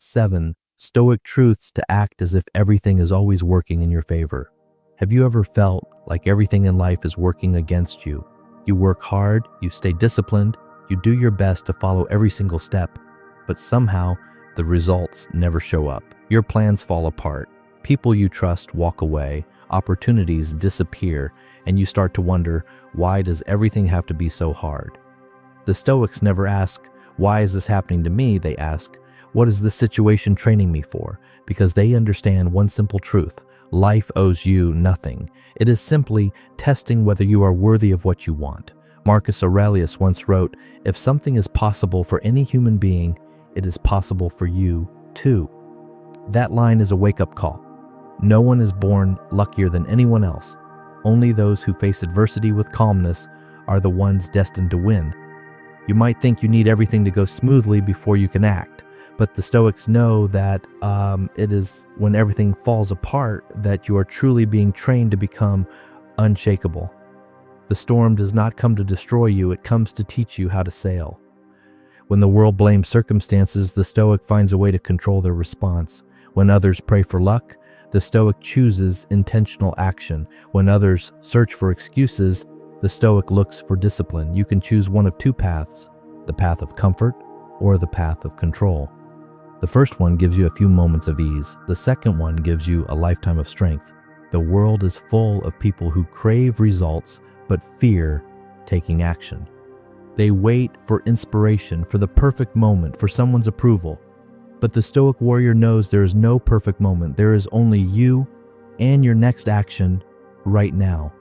7. Stoic truths to act as if everything is always working in your favor. Have you ever felt like everything in life is working against you? You work hard, you stay disciplined, you do your best to follow every single step, but somehow the results never show up. Your plans fall apart. People you trust walk away, opportunities disappear, and you start to wonder, why does everything have to be so hard? The Stoics never ask, why is this happening to me? They ask, what is this situation training me for? Because they understand one simple truth: life owes you nothing. It is simply testing whether you are worthy of what you want. Marcus Aurelius once wrote, if something is possible for any human being, it is possible for you too. That line is a wake-up call. No one is born luckier than anyone else. Only those who face adversity with calmness are the ones destined to win. You might think you need everything to go smoothly before you can act, but the Stoics know that it is when everything falls apart that you are truly being trained to become unshakable. The storm does not come to destroy you, it comes to teach you how to sail. When the world blames circumstances, the Stoic finds a way to control their response. When others pray for luck, the Stoic chooses intentional action. When others search for excuses, the Stoic looks for discipline. You can choose one of two paths: the path of comfort or the path of control. The first one gives you a few moments of ease. The second one gives you a lifetime of strength. The world is full of people who crave results but fear taking action. They wait for inspiration, for the perfect moment, for someone's approval. But the Stoic warrior knows there is no perfect moment. There is only you and your next action right now.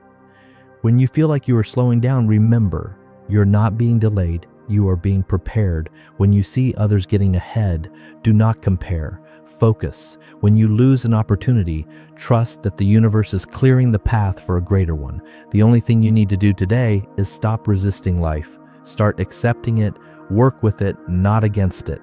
When you feel like you are slowing down, remember, you're not being delayed. You are being prepared. When you see others getting ahead, do not compare. Focus. When you lose an opportunity, trust that the universe is clearing the path for a greater one. The only thing you need to do today is stop resisting life. Start accepting it, work with it, not against it.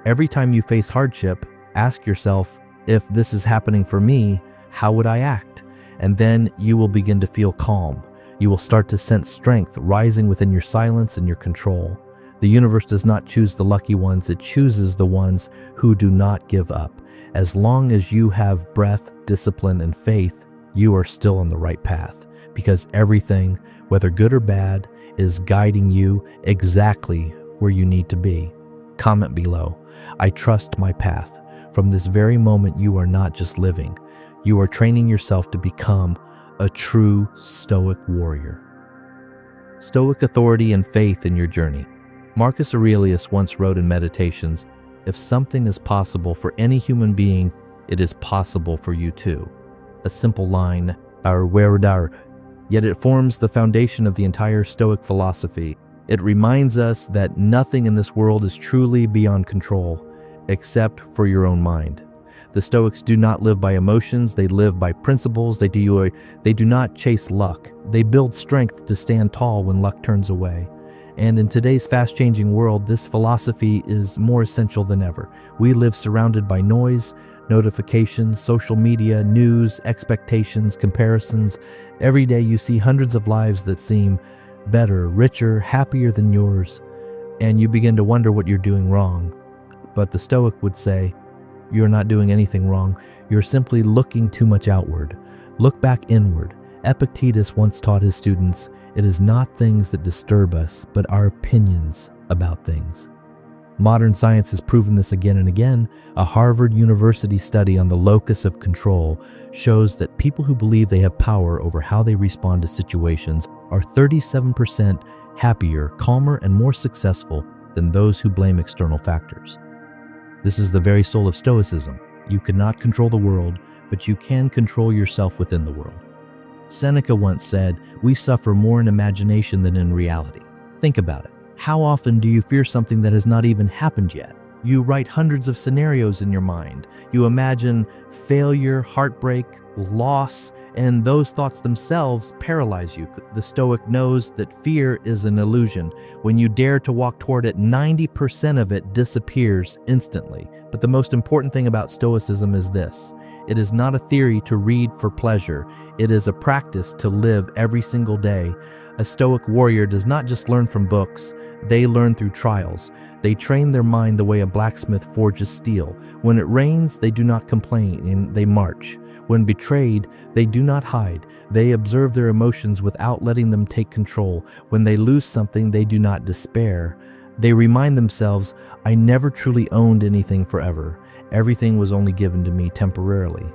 Every time you face hardship, ask yourself, if this is happening for me, how would I act? And then you will begin to feel calm. You will start to sense strength rising within your silence and your control. The universe does not choose the lucky ones, it chooses the ones who do not give up. As long as you have breath, discipline, and faith, you are still on the right path, because everything, whether good or bad, is guiding you exactly where you need to be. Comment below, I trust my path. From this very moment, you are not just living, you are training yourself to become a true Stoic warrior. Stoic authority and faith in your journey. Marcus Aurelius once wrote in Meditations, if something is possible for any human being, it is possible for you too. A simple line, yet it forms the foundation of the entire Stoic philosophy. It reminds us that nothing in this world is truly beyond control, except for your own mind. The Stoics do not live by emotions, they live by principles. They do not chase luck. They build strength to stand tall when luck turns away. And in today's fast-changing world, this philosophy is more essential than ever. We live surrounded by noise, notifications, social media, news, expectations, comparisons. Every day you see hundreds of lives that seem better, richer, happier than yours, and you begin to wonder what you're doing wrong. But the Stoic would say, you're not doing anything wrong. You're simply looking too much outward. Look back inward. Epictetus once taught his students, it is not things that disturb us, but our opinions about things. Modern science has proven this again and again. A Harvard University study on the locus of control shows that people who believe they have power over how they respond to situations are 37% happier, calmer, and more successful than those who blame external factors. This is the very soul of Stoicism. You cannot control the world, but you can control yourself within the world. Seneca once said, we suffer more in imagination than in reality. Think about it. How often do you fear something that has not even happened yet? You write hundreds of scenarios in your mind. You imagine failure, heartbreak, loss, and those thoughts themselves paralyze you. The Stoic knows that fear is an illusion. When you dare to walk toward it, 90% of it disappears instantly. But the most important thing about Stoicism is this: it is not a theory to read for pleasure. It is a practice to live every single day. A Stoic warrior does not just learn from books, they learn through trials. They train their mind the way a blacksmith forges steel. When it rains, they do not complain and they march. When betrayed, they do not hide. They observe their emotions without letting them take control. When they lose something, they do not despair. They remind themselves, I never truly owned anything forever. Everything was only given to me temporarily.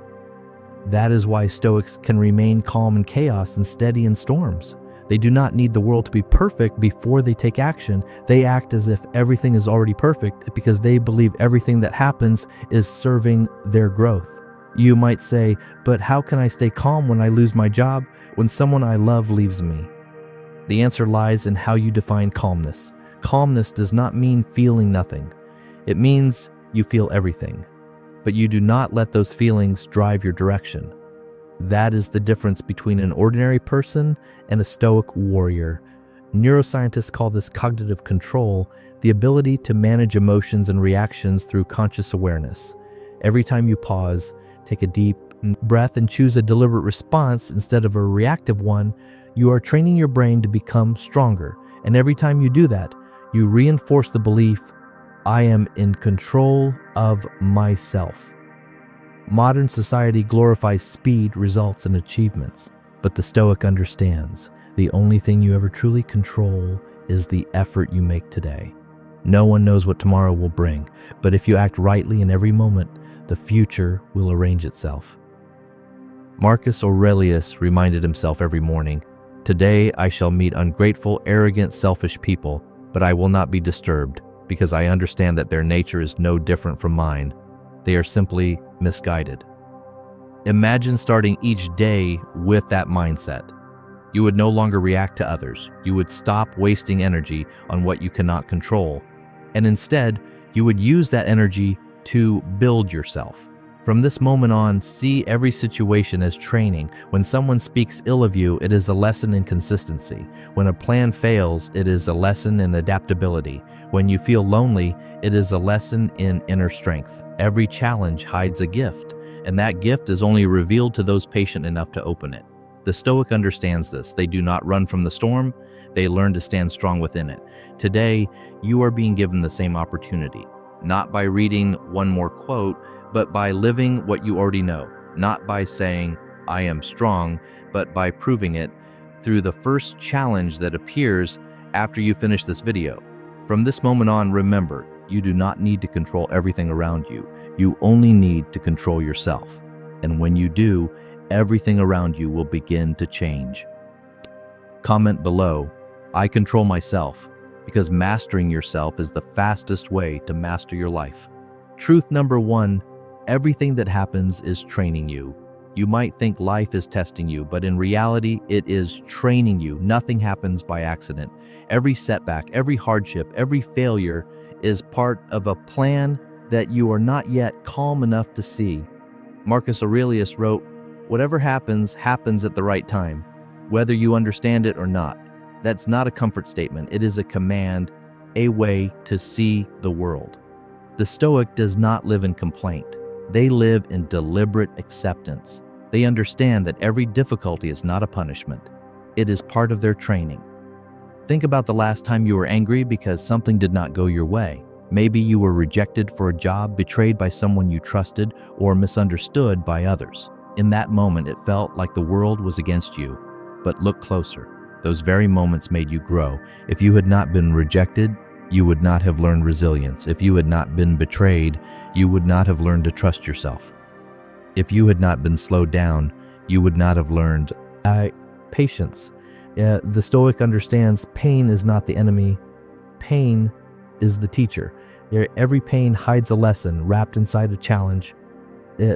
That is why Stoics can remain calm in chaos and steady in storms. They do not need the world to be perfect before they take action. They act as if everything is already perfect because they believe everything that happens is serving their growth. You might say, but how can I stay calm when I lose my job, when someone I love leaves me? The answer lies in how you define calmness. Calmness does not mean feeling nothing. It means you feel everything, but you do not let those feelings drive your direction. That is the difference between an ordinary person and a Stoic warrior. Neuroscientists call this cognitive control, the ability to manage emotions and reactions through conscious awareness. Every time you pause, take a deep breath and choose a deliberate response instead of a reactive one, you are training your brain to become stronger. And every time you do that, you reinforce the belief, I am in control of myself. Modern society glorifies speed, results, and achievements, but the Stoic understands the only thing you ever truly control is the effort you make today. No one knows what tomorrow will bring, but if you act rightly in every moment, the future will arrange itself. Marcus Aurelius reminded himself every morning, today I shall meet ungrateful, arrogant, selfish people, but I will not be disturbed, because I understand that their nature is no different from mine. They are simply misguided. Imagine starting each day with that mindset. You would no longer react to others. You would stop wasting energy on what you cannot control, and instead, you would use that energy to build yourself. From this moment on, see every situation as training. When someone speaks ill of you, it is a lesson in consistency. When a plan fails, it is a lesson in adaptability. When you feel lonely, it is a lesson in inner strength. Every challenge hides a gift, and that gift is only revealed to those patient enough to open it. The Stoic understands this. They do not run from the storm, they learn to stand strong within it. Today, you are being given the same opportunity, not by reading one more quote, but by living what you already know, not by saying, I am strong, but by proving it through the first challenge that appears after you finish this video. From this moment on, remember, you do not need to control everything around you. You only need to control yourself. And when you do, everything around you will begin to change. Comment below, I control myself, because mastering yourself is the fastest way to master your life. Truth number one, everything that happens is training you. You might think life is testing you, but in reality, it is training you. Nothing happens by accident. Every setback, every hardship, every failure is part of a plan that you are not yet calm enough to see. Marcus Aurelius wrote, whatever happens, happens at the right time, whether you understand it or not. That's not a comfort statement. It is a command, a way to see the world. The Stoic does not live in complaint. They live in deliberate acceptance. They understand that every difficulty is not a punishment. It is part of their training. Think about the last time you were angry because something did not go your way. Maybe you were rejected for a job, betrayed by someone you trusted, or misunderstood by others. In that moment, it felt like the world was against you. But look closer. Those very moments made you grow. If you had not been rejected, you would not have learned resilience. If you had not been betrayed, you would not have learned to trust yourself. If you had not been slowed down, you would not have learned patience. The Stoic understands pain is not the enemy. Pain is the teacher. Every pain hides a lesson wrapped inside a challenge.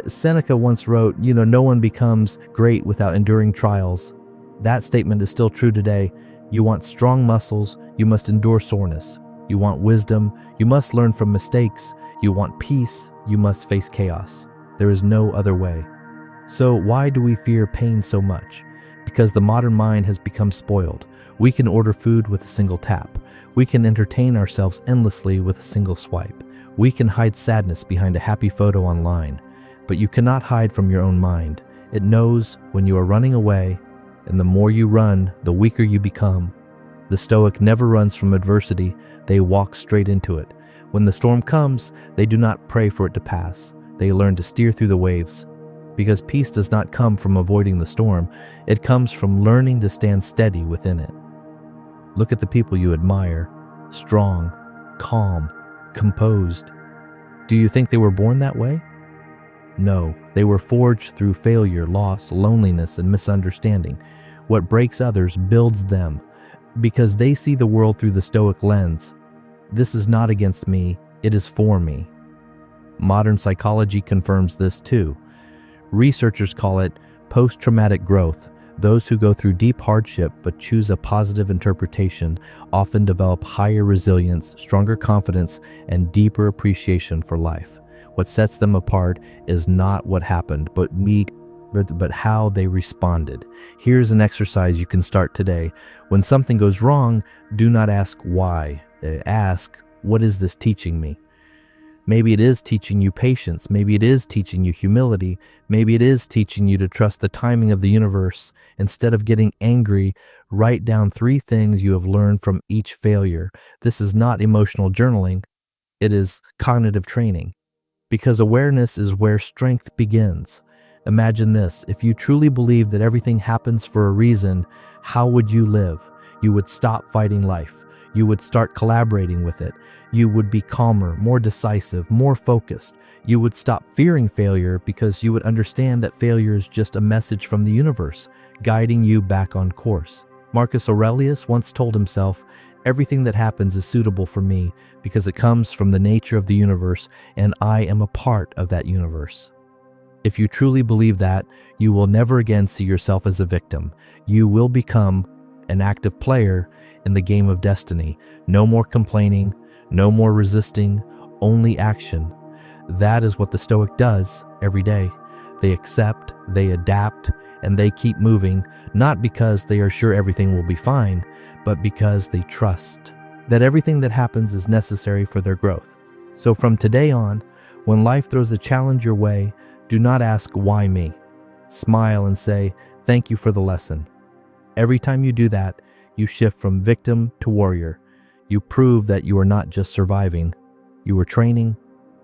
Seneca once wrote, no one becomes great without enduring trials. That statement is still true today. You want strong muscles, you must endure soreness. You want wisdom, you must learn from mistakes. You want peace, you must face chaos. There is no other way. So why do we fear pain so much? Because the modern mind has become spoiled. We can order food with a single tap. We can entertain ourselves endlessly with a single swipe. We can hide sadness behind a happy photo online. But you cannot hide from your own mind. It knows when you are running away, and the more you run, the weaker you become. The Stoic never runs from adversity, they walk straight into it. When the storm comes, they do not pray for it to pass. They learn to steer through the waves. Because peace does not come from avoiding the storm, it comes from learning to stand steady within it. Look at the people you admire, strong, calm, composed. Do you think they were born that way? No, they were forged through failure, loss, loneliness, and misunderstanding. What breaks others builds them, because they see the world through the Stoic lens. This is not against me, it is for me. Modern psychology confirms this too. Researchers call it post-traumatic growth. Those who go through deep hardship but choose a positive interpretation often develop higher resilience, stronger confidence, and deeper appreciation for life. What sets them apart is not what happened, but how they responded. Here's an exercise you can start today. When something goes wrong, do not ask why. Ask, what is this teaching me? Maybe it is teaching you patience. Maybe it is teaching you humility. Maybe it is teaching you to trust the timing of the universe. Instead of getting angry, write down 3 things you have learned from each failure. This is not emotional journaling. It is cognitive training. Because awareness is where strength begins. Imagine this, if you truly believe that everything happens for a reason, how would you live? You would stop fighting life. You would start collaborating with it. You would be calmer, more decisive, more focused. You would stop fearing failure because you would understand that failure is just a message from the universe, guiding you back on course. Marcus Aurelius once told himself, "Everything that happens is suitable for me because it comes from the nature of the universe and I am a part of that universe." If you truly believe that, you will never again see yourself as a victim. You will become an active player in the game of destiny. No more complaining, no more resisting, only action. That is what the Stoic does every day. They accept, they adapt, and they keep moving, not because they are sure everything will be fine, but because they trust that everything that happens is necessary for their growth. So from today on, when life throws a challenge your way, do not ask, "Why me?" Smile and say, "Thank you for the lesson." Every time you do that, you shift from victim to warrior. You prove that you are not just surviving, you are training.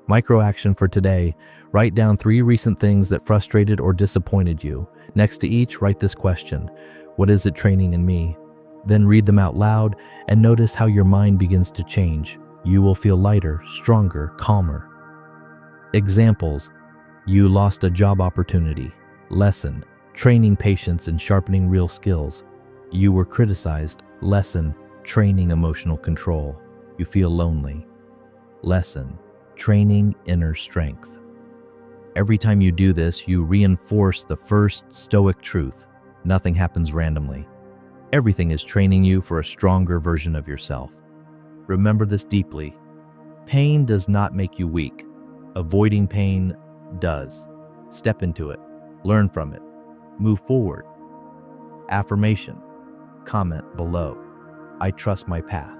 Micro action for today. Write down 3 recent things that frustrated or disappointed you. Next to each, write this question: what is it training in me? Then read them out loud and notice how your mind begins to change. You will feel lighter, stronger, calmer. Examples: you lost a job opportunity. Lesson: training patience and sharpening real skills. You were criticized. Lesson: training emotional control. You feel lonely. Lesson: training inner strength. Every time you do this, you reinforce the first Stoic truth. Nothing happens randomly. Everything is training you for a stronger version of yourself. Remember this deeply. Pain does not make you weak. Avoiding pain does. Step into it. Learn from it. Move forward. Affirmation. Comment below. I trust my path.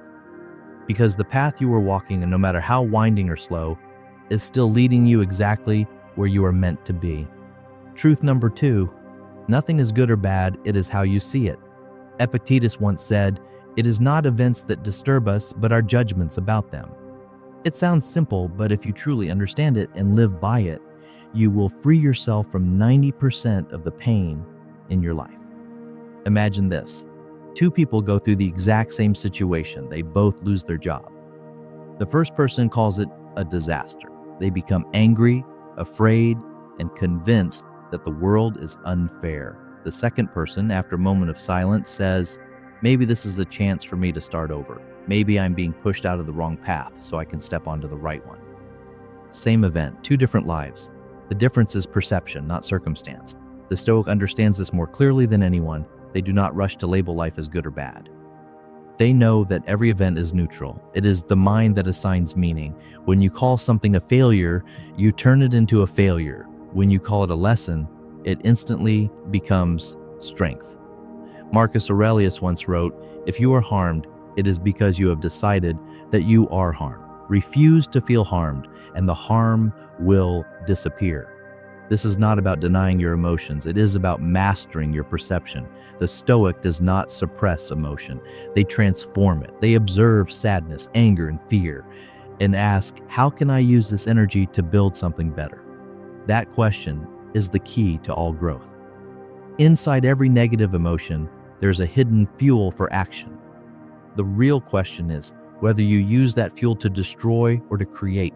Because the path you are walking, and no matter how winding or slow, is still leading you exactly where you are meant to be. Truth number 2, nothing is good or bad, it is how you see it. Epictetus once said, "It is not events that disturb us, but our judgments about them." It sounds simple, but if you truly understand it and live by it, you will free yourself from 90% of the pain in your life. Imagine this. 2 people go through the exact same situation. They both lose their job. The first person calls it a disaster. They become angry, afraid, and convinced that the world is unfair. The second person, after a moment of silence, says, "Maybe this is a chance for me to start over. Maybe I'm being pushed out of the wrong path so I can step onto the right one." Same event, 2 different lives. The difference is perception, not circumstance. The Stoic understands this more clearly than anyone. They do not rush to label life as good or bad. They know that every event is neutral. It is the mind that assigns meaning. When you call something a failure, you turn it into a failure. When you call it a lesson, it instantly becomes strength. Marcus Aurelius once wrote, "If you are harmed, it is because you have decided that you are harmed. Refuse to feel harmed, and the harm will disappear." This is not about denying your emotions. It is about mastering your perception. The Stoic does not suppress emotion. They transform it. They observe sadness, anger, and fear, and ask, how can I use this energy to build something better? That question is the key to all growth. Inside every negative emotion, there's a hidden fuel for action. The real question is whether you use that fuel to destroy or to create.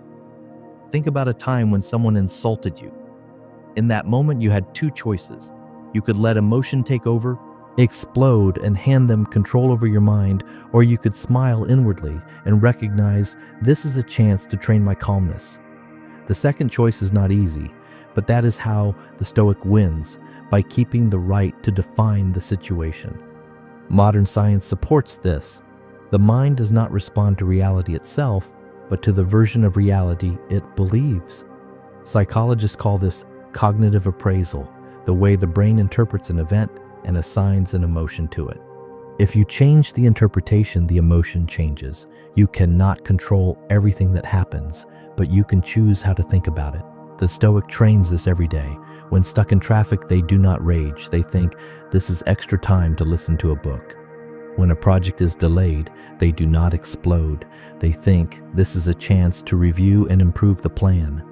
Think about a time when someone insulted you. In that moment, you had two choices. You could let emotion take over, explode, and hand them control over your mind, or you could smile inwardly and recognize this is a chance to train my calmness. The second choice is not easy, but that is how the Stoic wins, by keeping the right to define the situation. Modern science supports this. The mind does not respond to reality itself, but to the version of reality it believes. Psychologists call this cognitive appraisal, the way the brain interprets an event and assigns an emotion to it. If you change the interpretation, the emotion changes. You cannot control everything that happens, but you can choose how to think about it. The Stoic trains this every day. When stuck in traffic, they do not rage. They think, this is extra time to listen to a book. When a project is delayed, they do not explode. They think, this is a chance to review and improve the plan.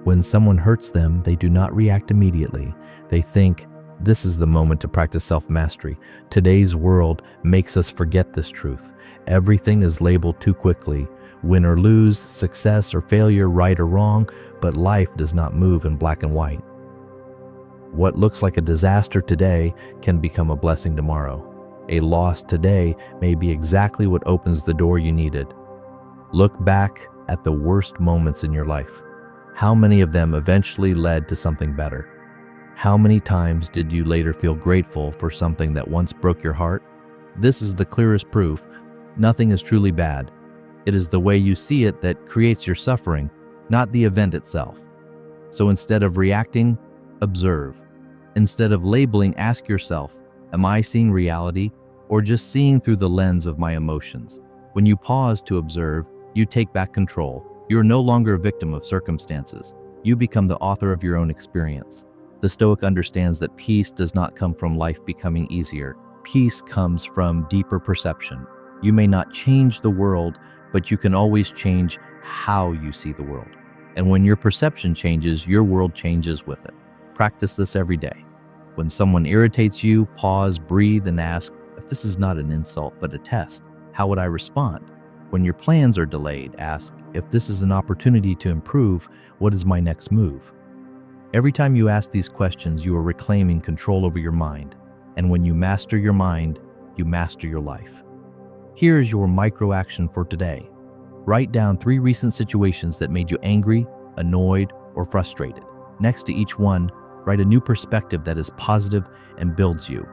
When someone hurts them, they do not react immediately. They think, this is the moment to practice self-mastery. Today's world makes us forget this truth. Everything is labeled too quickly. Win or lose, success or failure, right or wrong, but life does not move in black and white. What looks like a disaster today can become a blessing tomorrow. A loss today may be exactly what opens the door you needed. Look back at the worst moments in your life. How many of them eventually led to something better? How many times did you later feel grateful for something that once broke your heart? This is the clearest proof. Nothing is truly bad. It is the way you see it that creates your suffering, not the event itself. So instead of reacting, observe. Instead of labeling, ask yourself, am I seeing reality or just seeing through the lens of my emotions? When you pause to observe, you take back control. You are no longer a victim of circumstances. You become the author of your own experience. The Stoic understands that peace does not come from life becoming easier. Peace comes from deeper perception. You may not change the world, but you can always change how you see the world. And when your perception changes, your world changes with it. Practice this every day. When someone irritates you, pause, breathe, and ask, if this is not an insult but a test, how would I respond? When your plans are delayed, ask, if this is an opportunity to improve, what is my next move? Every time you ask these questions, you are reclaiming control over your mind. And when you master your mind, you master your life. Here is your micro action for today. Write down 3 recent situations that made you angry, annoyed, or frustrated. Next to each one, write a new perspective that is positive and builds you.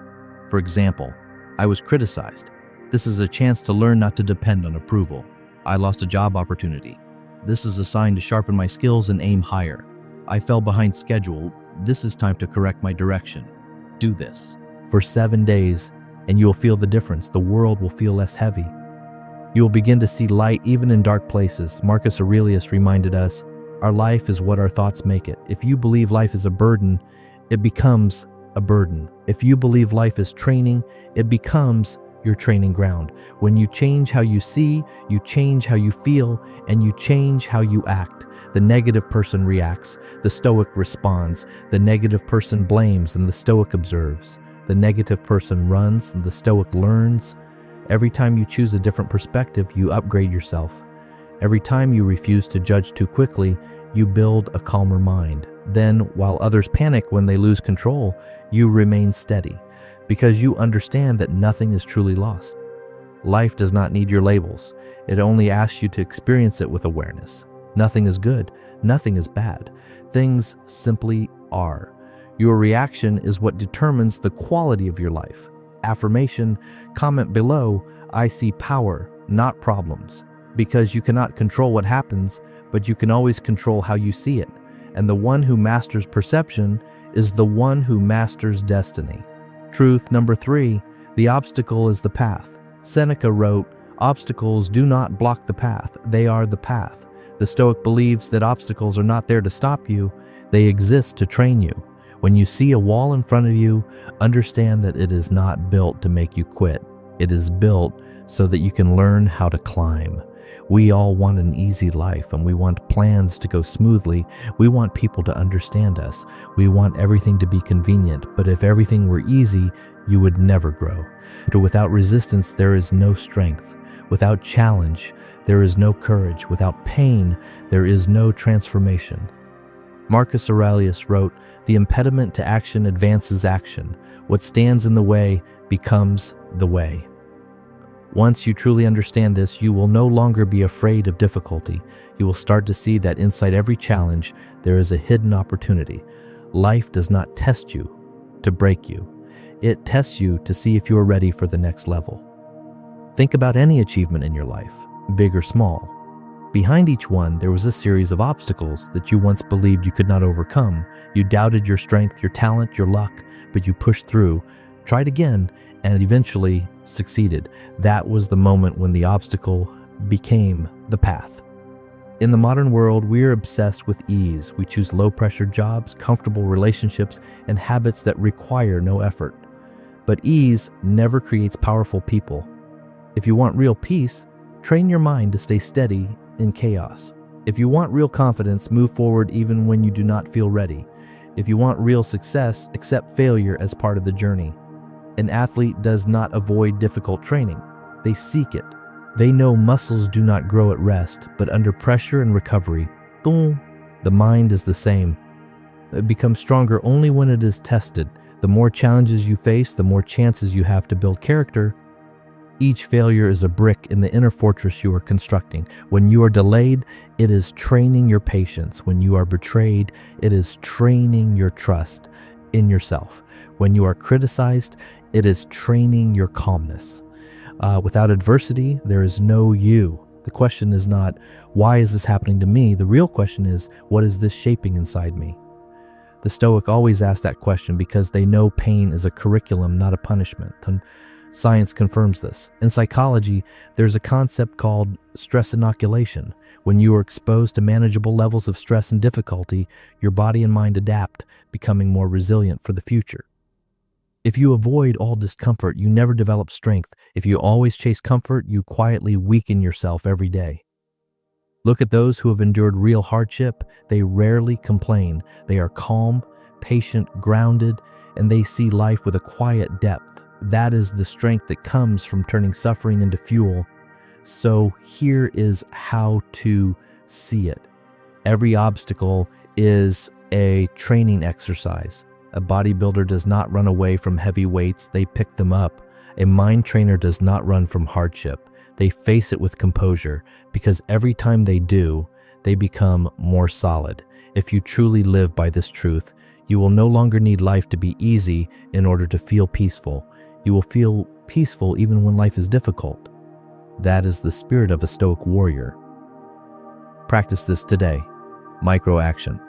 For example, I was criticized. This is a chance to learn not to depend on approval. I lost a job opportunity. This is a sign to sharpen my skills and aim higher. I fell behind schedule. This is time to correct my direction. Do this for 7 days, and you will feel the difference. The world will feel less heavy. You will begin to see light even in dark places. Marcus Aurelius reminded us, our life is what our thoughts make it. If you believe life is a burden, it becomes a burden. If you believe life is training, it becomes your training ground. When you change how you see, you change how you feel, and you change how you act. The negative person reacts, the Stoic responds. The negative person blames, and the Stoic observes. The negative person runs, and the Stoic learns. Every time you choose a different perspective, you upgrade yourself. Every time you refuse to judge too quickly, you build a calmer mind. Then, while others panic when they lose control, you remain steady, because you understand that nothing is truly lost. Life does not need your labels. It only asks you to experience it with awareness. Nothing is good. Nothing is bad. Things simply are. Your reaction is what determines the quality of your life. Affirmation, comment below, I see power, not problems. Because you cannot control what happens, but you can always control how you see it. and the one who masters perception is the one who masters destiny. Truth number 3, the obstacle is the path. Seneca wrote, "Obstacles do not block the path, they are the path." The Stoic believes that obstacles are not there to stop you, they exist to train you. When you see a wall in front of you, understand that it is not built to make you quit. It is built so that you can learn how to climb. We all want an easy life, and we want plans to go smoothly. We want people to understand us. We want everything to be convenient, but if everything were easy, you would never grow. Without resistance, there is no strength. Without challenge, there is no courage. Without pain, there is no transformation. Marcus Aurelius wrote, "The impediment to action advances action. What stands in the way becomes the way." Once you truly understand this, you will no longer be afraid of difficulty. You will start to see that inside every challenge, there is a hidden opportunity. Life does not test you to break you. It tests you to see if you are ready for the next level. Think about any achievement in your life, big or small. Behind each one, there was a series of obstacles that you once believed you could not overcome. You doubted your strength, your talent, your luck, but you pushed through, tried again, and eventually succeeded. That was the moment when the obstacle became the path. In the modern world, we are obsessed with ease. We choose low-pressure jobs, comfortable relationships, and habits that require no effort. But ease never creates powerful people. If you want real peace, train your mind to stay steady in chaos. If you want real confidence, move forward even when you do not feel ready. If you want real success, accept failure as part of the journey. An athlete does not avoid difficult training. They seek it. They know muscles do not grow at rest, but under pressure and recovery. The mind is the same. It becomes stronger only when it is tested. The more challenges you face, the more chances you have to build character. Each failure is a brick in the inner fortress you are constructing. When you are delayed, it is training your patience. When you are betrayed, it is training your trust in yourself. When you are criticized, it is training your calmness. Without adversity, there is no you. The question is not, why is this happening to me? The real question is, what is this shaping inside me? The Stoic always ask that question because they know pain is a curriculum, not a punishment. And science confirms this. In psychology, there's a concept called stress inoculation. When you are exposed to manageable levels of stress and difficulty, your body and mind adapt, becoming more resilient for the future. If you avoid all discomfort, you never develop strength. If you always chase comfort, you quietly weaken yourself every day. Look at those who have endured real hardship. They rarely complain. They are calm, patient, grounded, and they see life with a quiet depth. That is the strength that comes from turning suffering into fuel. So here is how to see it. Every obstacle is a training exercise. A bodybuilder does not run away from heavy weights, they pick them up. A mind trainer does not run from hardship. They face it with composure, because every time they do, they become more solid. If you truly live by this truth, you will no longer need life to be easy in order to feel peaceful. You will feel peaceful even when life is difficult. That is the spirit of a Stoic warrior. Practice this today. Micro action.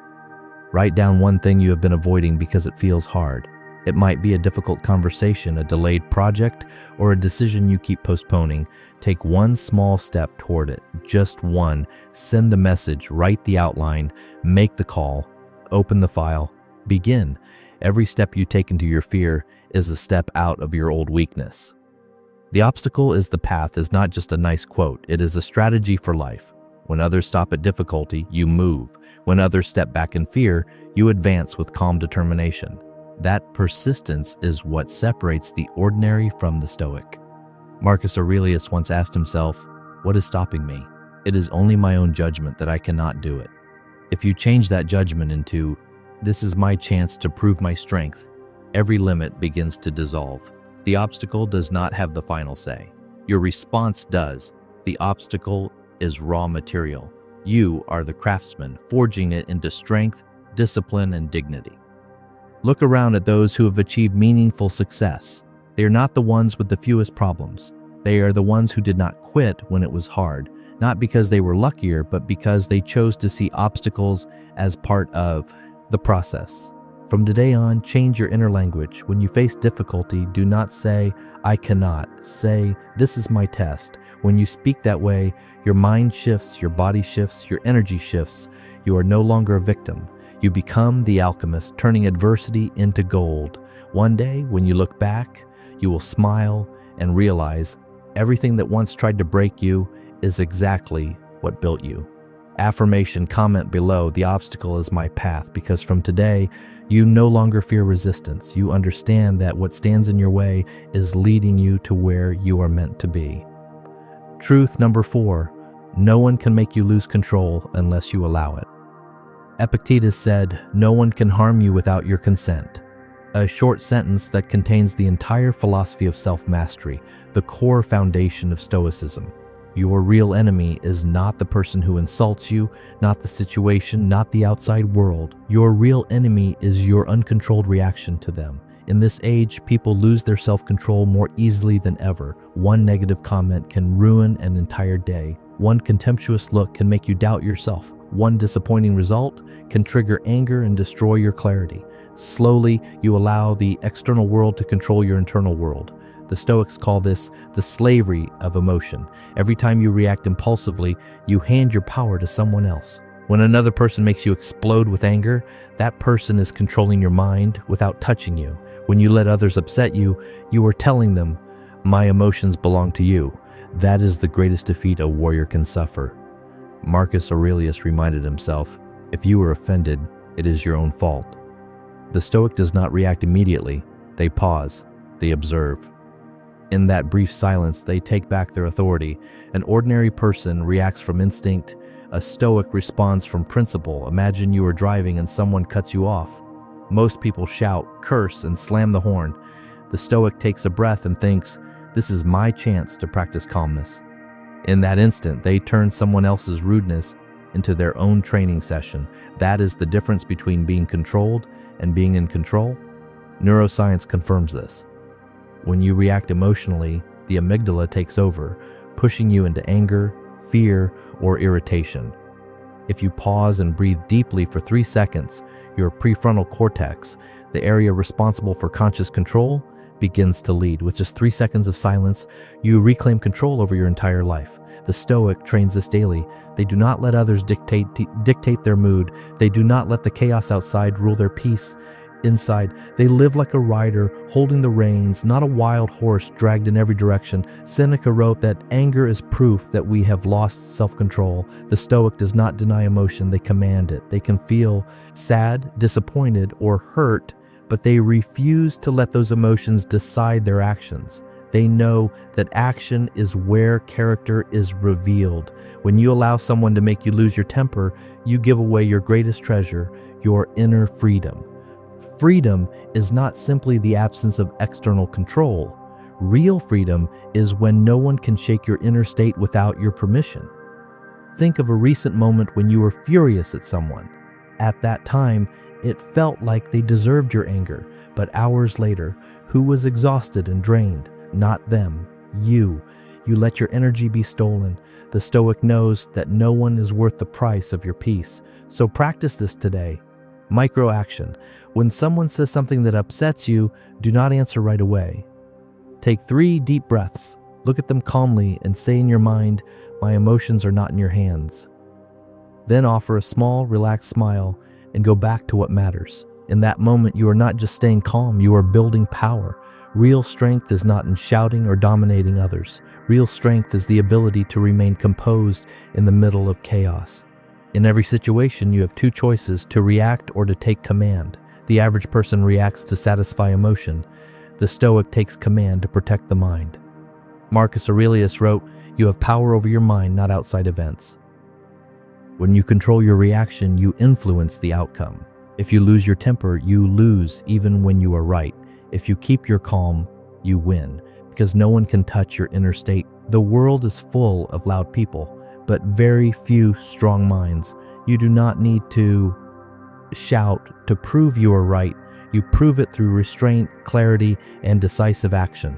Write down one thing you have been avoiding because it feels hard. It might be a difficult conversation, a delayed project, or a decision you keep postponing. Take one small step toward it, just one. Send the message, write the outline, make the call, open the file, begin. Every step you take into your fear is a step out of your old weakness. The obstacle is the path is not just a nice quote, it is a strategy for life. When others stop at difficulty, you move. When others step back in fear, you advance with calm determination. That persistence is what separates the ordinary from the Stoic. Marcus Aurelius once asked himself, "What is stopping me? It is only my own judgment that I cannot do it." If you change that judgment into, "This is my chance to prove my strength," every limit begins to dissolve. The obstacle does not have the final say. Your response does. The obstacle is raw material. You are the craftsman, forging it into strength, discipline, and dignity. Look around at those who have achieved meaningful success. They are not the ones with the fewest problems. They are the ones who did not quit when it was hard. not because they were luckier, but because they chose to see obstacles as part of the process. From today on, change your inner language. When you face difficulty, do not say, "I cannot." Say, "This is my test." When you speak that way, your mind shifts, your body shifts, your energy shifts. You are no longer a victim. You become the alchemist, turning adversity into gold. One day, when you look back, you will smile and realize everything that once tried to break you is exactly what built you. Affirmation, comment below, "The obstacle is my path," because from today, you no longer fear resistance. You understand that what stands in your way is leading you to where you are meant to be. Truth number 4, no one can make you lose control unless you allow it. Epictetus said, "No one can harm you without your consent." A short sentence that contains the entire philosophy of self-mastery, the core foundation of Stoicism. Your real enemy is not the person who insults you, not the situation, not the outside world. Your real enemy is your uncontrolled reaction to them. In this age, people lose their self-control more easily than ever. One negative comment can ruin an entire day. One contemptuous look can make you doubt yourself. One disappointing result can trigger anger and destroy your clarity. Slowly, you allow the external world to control your internal world. The Stoics call this the slavery of emotion. Every time you react impulsively, you hand your power to someone else. When another person makes you explode with anger, that person is controlling your mind without touching you. When you let others upset you, you are telling them, "My emotions belong to you." That is the greatest defeat a warrior can suffer. Marcus Aurelius reminded himself, "If you are offended, it is your own fault." The Stoic does not react immediately. They pause. They observe. In that brief silence, they take back their authority. An ordinary person reacts from instinct. A Stoic responds from principle. Imagine you are driving and someone cuts you off. Most people shout, curse, and slam the horn. The Stoic takes a breath and thinks, "This is my chance to practice calmness." In that instant, they turn someone else's rudeness into their own training session. That is the difference between being controlled and being in control. Neuroscience confirms this. When you react emotionally, the amygdala takes over, pushing you into anger, fear, or irritation. If you pause and breathe deeply for 3 seconds, your prefrontal cortex, the area responsible for conscious control, begins to lead. With just 3 seconds of silence, you reclaim control over your entire life. The Stoic trains this daily. They do not let others dictate their mood. They do not let the chaos outside rule their peace inside. They live like a rider, holding the reins, not a wild horse dragged in every direction. Seneca wrote that anger is proof that we have lost self-control. The Stoic does not deny emotion, they command it. They can feel sad, disappointed, or hurt, but they refuse to let those emotions decide their actions. They know that action is where character is revealed. When you allow someone to make you lose your temper, you give away your greatest treasure, your inner freedom. Freedom is not simply the absence of external control. Real freedom is when no one can shake your inner state without your permission. Think of a recent moment when you were furious at someone. At that time, it felt like they deserved your anger, but hours later, who was exhausted and drained? Not them, you. You let your energy be stolen. The Stoic knows that no one is worth the price of your peace. So practice this today. Micro action. When someone says something that upsets you, do not answer right away. Take 3 deep breaths. Look at them calmly and say in your mind, "My emotions are not in your hands." Then offer a small, relaxed smile and go back to what matters. In that moment, you are not just staying calm, you are building power. Real strength is not in shouting or dominating others. Real strength is the ability to remain composed in the middle of chaos. In every situation, you have 2 choices: to react or to take command. The average person reacts to satisfy emotion. The Stoic takes command to protect the mind. Marcus Aurelius wrote, "You have power over your mind, not outside events." When you control your reaction, you influence the outcome. If you lose your temper, you lose even when you are right. If you keep your calm, you win, because no one can touch your inner state. The world is full of loud people, but very few strong minds. You do not need to shout to prove you are right. You prove it through restraint, clarity, and decisive action.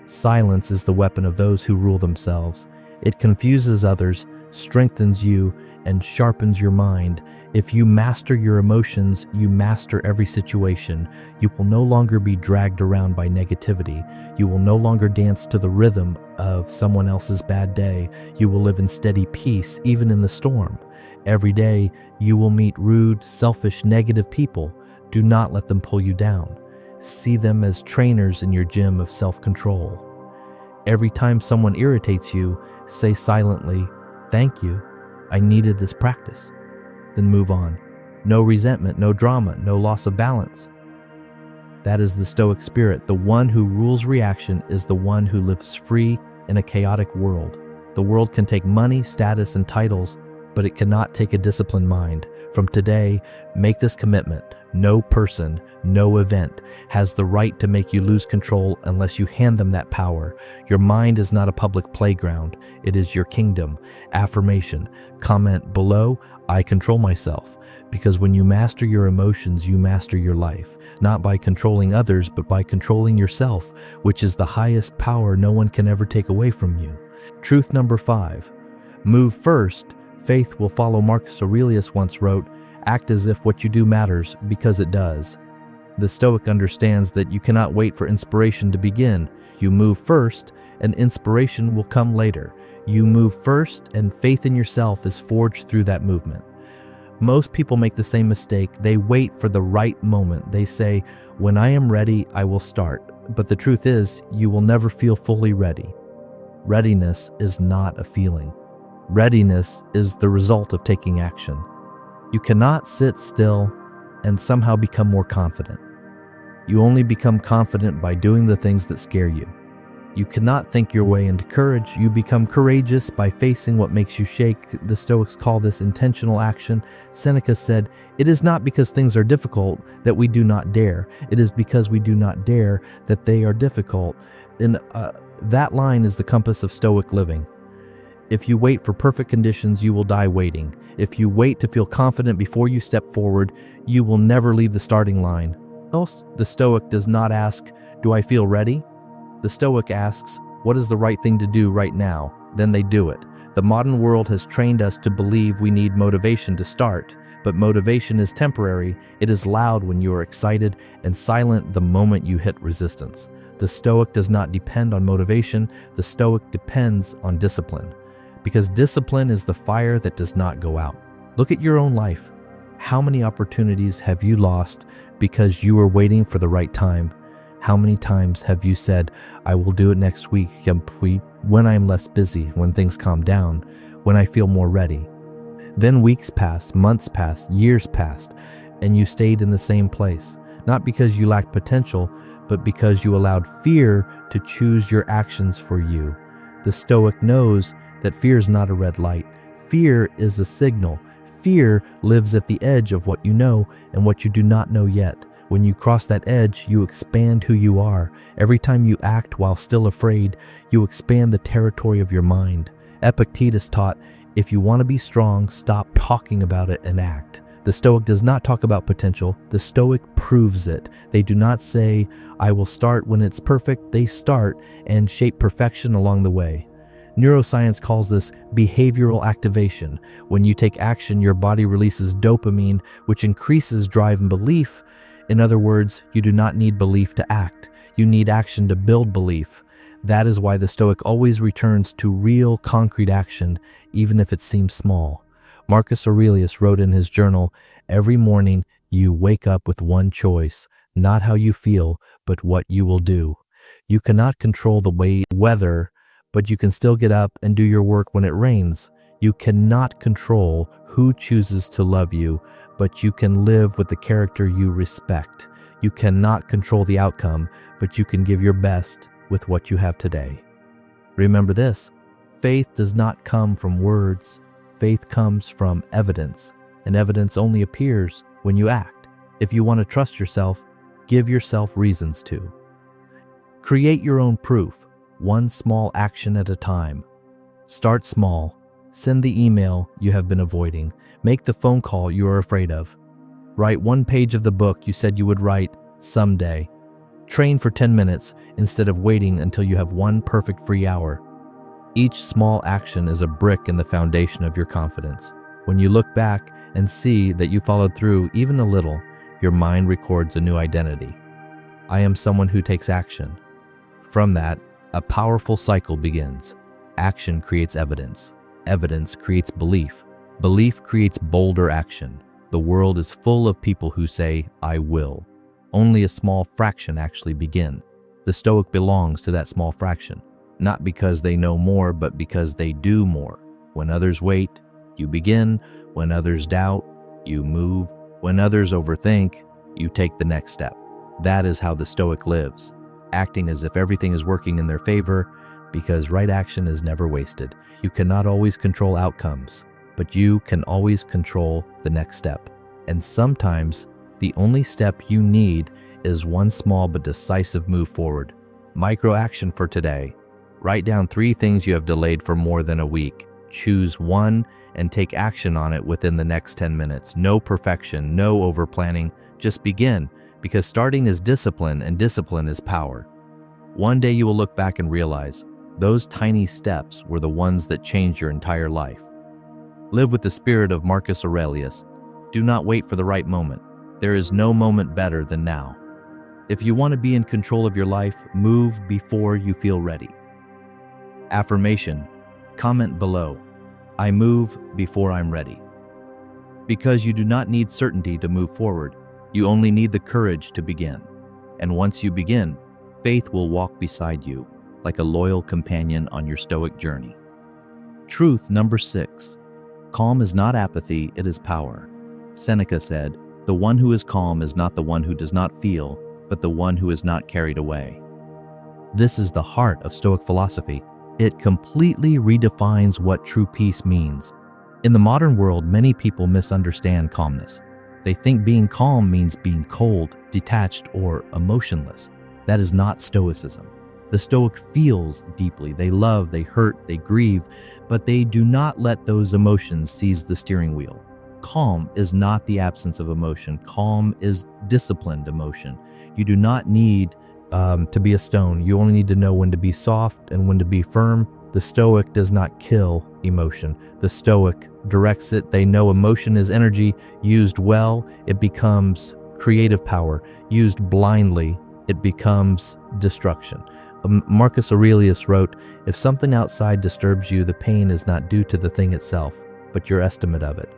Silence is the weapon of those who rule themselves. It confuses others, strengthens you, and sharpens your mind. If you master your emotions, you master every situation. You will no longer be dragged around by negativity. You will no longer dance to the rhythm of someone else's bad day. You will live in steady peace, even in the storm. Every day, you will meet rude, selfish, negative people. Do not let them pull you down. See them as trainers in your gym of self-control. Every time someone irritates you, say silently, "Thank you. I needed this practice." Then move on. No resentment, no drama, no loss of balance. That is the Stoic spirit. The one who rules reaction is the one who lives free in a chaotic world. The world can take money, status, and titles, but it cannot take a disciplined mind. From today, make this commitment. No person, no event has the right to make you lose control unless you hand them that power. Your mind is not a public playground. It is your kingdom. Affirmation. Comment below, "I control myself." Because when you master your emotions, you master your life. Not by controlling others, but by controlling yourself, which is the highest power no one can ever take away from you. Truth number 5. Move first. Faith will follow. Marcus Aurelius once wrote, "Act as if what you do matters, because it does." The Stoic understands that you cannot wait for inspiration to begin. You move first, and inspiration will come later. You move first, and faith in yourself is forged through that movement. Most people make the same mistake. They wait for the right moment. They say, "When I am ready, I will start." But the truth is, you will never feel fully ready. Readiness is not a feeling. Readiness is the result of taking action. You cannot sit still and somehow become more confident. You only become confident by doing the things that scare you. You cannot think your way into courage. You become courageous by facing what makes you shake. The Stoics call this intentional action. Seneca said, "It is not because things are difficult that we do not dare. It is because we do not dare that they are difficult." And that line is the compass of Stoic living. If you wait for perfect conditions, you will die waiting. If you wait to feel confident before you step forward, you will never leave the starting line. The Stoic does not ask, "Do I feel ready?" The Stoic asks, "What is the right thing to do right now?" Then they do it. The modern world has trained us to believe we need motivation to start, but motivation is temporary. It is loud when you are excited and silent the moment you hit resistance. The Stoic does not depend on motivation. The Stoic depends on discipline. Because discipline is the fire that does not go out. Look at your own life. How many opportunities have you lost because you were waiting for the right time? How many times have you said, "I will do it next week, when I am less busy, when things calm down, when I feel more ready?" Then weeks passed, months passed, years passed, and you stayed in the same place. Not because you lacked potential, but because you allowed fear to choose your actions for you. The Stoic knows that fear is not a red light. Fear is a signal. Fear lives at the edge of what you know and what you do not know yet. When you cross that edge, you expand who you are. Every time you act while still afraid, you expand the territory of your mind. Epictetus taught, if you want to be strong, stop talking about it and act. The Stoic does not talk about potential. The Stoic proves it. They do not say, "I will start when it's perfect." They start and shape perfection along the way. Neuroscience calls this behavioral activation. When you take action, your body releases dopamine, which increases drive and belief. In other words, you do not need belief to act. You need action to build belief. That is why the Stoic always returns to real, concrete action, even if it seems small. Marcus Aurelius wrote in his journal, "Every morning you wake up with one choice, not how you feel, but what you will do." You cannot control the weather, but you can still get up and do your work when it rains. You cannot control who chooses to love you, but you can live with the character you respect. You cannot control the outcome, but you can give your best with what you have today. Remember this, faith does not come from words. Faith comes from evidence, and evidence only appears when you act. If you want to trust yourself, give yourself reasons to. Create your own proof, one small action at a time. Start small. Send the email you have been avoiding. Make the phone call you are afraid of. Write one page of the book you said you would write someday. Train for 10 minutes instead of waiting until you have one perfect free hour. Each small action is a brick in the foundation of your confidence. When you look back and see that you followed through even a little, your mind records a new identity. I am someone who takes action. From that, a powerful cycle begins. Action creates evidence. Evidence creates belief. Belief creates bolder action. The world is full of people who say, I will. Only a small fraction actually begin. The Stoic belongs to that small fraction, not because they know more, but because they do more. When others wait, you begin. When others doubt, you move. When others overthink, you take the next step. That is how the Stoic lives, acting as if everything is working in their favor, because right action is never wasted. You cannot always control outcomes, but you can always control the next step. And sometimes the only step you need is one small but decisive move forward. Micro action for today. Write down 3 things you have delayed for more than a week. Choose one and take action on it within the next 10 minutes. No perfection, no over-planning. Just begin, because starting is discipline and discipline is power. One day you will look back and realize those tiny steps were the ones that changed your entire life. Live with the spirit of Marcus Aurelius. Do not wait for the right moment. There is no moment better than now. If you want to be in control of your life, move before you feel ready. Affirmation. Comment below. I move before I'm ready. Because you do not need certainty to move forward. You only need the courage to begin. And once you begin, faith will walk beside you like a loyal companion on your Stoic journey. Truth number 6. Calm is not apathy, it is power. Seneca said, "The one who is calm is not the one who does not feel, but the one who is not carried away." This is the heart of Stoic philosophy. It completely redefines what true peace means. In the modern world, many people misunderstand calmness. They think being calm means being cold, detached, or emotionless. That is not Stoicism. The Stoic feels deeply. They love, they hurt, they grieve, but they do not let those emotions seize the steering wheel. Calm is not the absence of emotion. Calm is disciplined emotion. You do not need to be a stone. You only need to know when to be soft and when to be firm. The Stoic does not kill emotion. The Stoic directs it. They know emotion is energy. Used well, it becomes creative power. Used blindly, it becomes destruction. Marcus Aurelius wrote, "If something outside disturbs you, the pain is not due to the thing itself, but your estimate of it."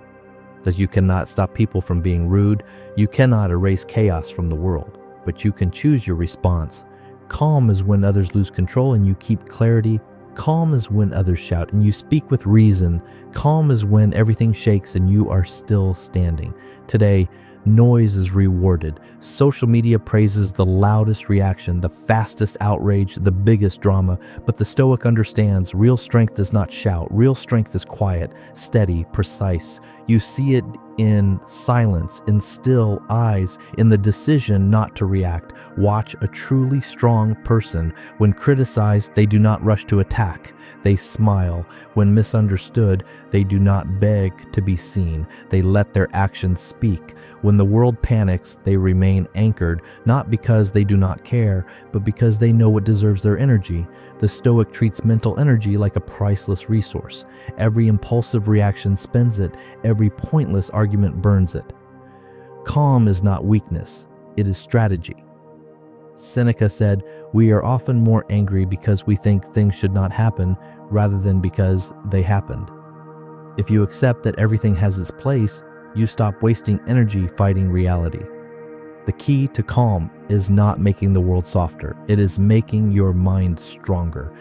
Because you cannot stop people from being rude. You cannot erase chaos from the world, but you can choose your response. Calm is when others lose control and you keep clarity. Calm is when others shout and you speak with reason. Calm is when everything shakes and you are still standing. Today, noise is rewarded. Social media praises the loudest reaction, the fastest outrage, the biggest drama. But the Stoic understands real strength does not shout. Real strength is quiet, steady, precise. You see it in silence, in still eyes, in the decision not to react. Watch a truly strong person. When criticized, they do not rush to attack. They smile. When misunderstood, they do not beg to be seen. They let their actions speak. When the world panics, they remain anchored, not because they do not care, but because they know what deserves their energy. The Stoic treats mental energy like a priceless resource. Every impulsive reaction spends it. Every pointless argument burns it. Calm is not weakness, it is strategy. Seneca said, "We are often more angry because we think things should not happen rather than because they happened." If you accept that everything has its place, you stop wasting energy fighting reality. The key to calm is not making the world softer, it is making your mind stronger.